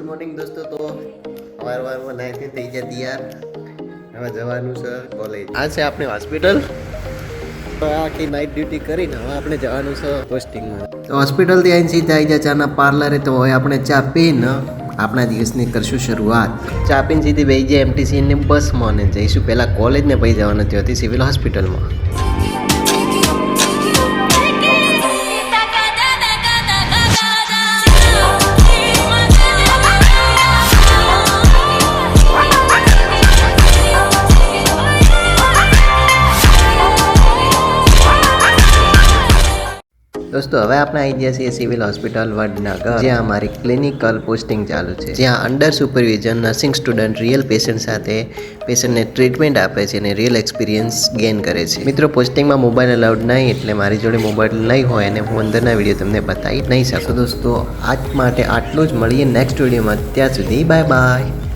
Morning દોસ્તો. તો સવારમાં નાઈથી થઈ ગયા તૈયાર. હવે જવાનું છે કોલેજ. આ છે આપણી હોસ્પિટલ. આખી નાઇટ ડ્યુટી કરીને હવે આપણે જવાનું છે પોસ્ટિંગમાં. તો હોસ્પિટલથી આવીને સીધા આવી જાય ચાના પાર્લરે. તો હવે આપણે ચા પીને આપણા દિવસની કરશું શરૂઆત. ચા પીને સીધી બેસી જાય એમટીસીની બસમાં ને જઈશું પહેલાં કોલેજ ને પછી જવાનું હતી સિવિલ હોસ્પિટલમાં. દોસ્તો હવે આપણે આવી ગયા છીએ સિવિલ હોસ્પિટલ વડનગર, જ્યાં અમારી ક્લિનિકલ પોસ્ટિંગ ચાલુ છે, જ્યાં under supervision nursing student real patient સાથે પેશન્ટને ટ્રીટમેન્ટ આપે છે અને રિયલ એક્સપિરિયન્સ ગેઇન કરે છે. મિત્રો, પોસ્ટિંગમાં મોબાઈલ અલાઉડ નહીં, એટલે મારી જોડે મોબાઈલ નહીં હોય અને હું અંદરના વિડીયો તમને બતાવી નહીં શકું. દોસ્તો આજ માટે આટલું જ. મળીએ નેક્સ્ટ વિડીયોમાં. ત્યાં સુધી બાય બાય.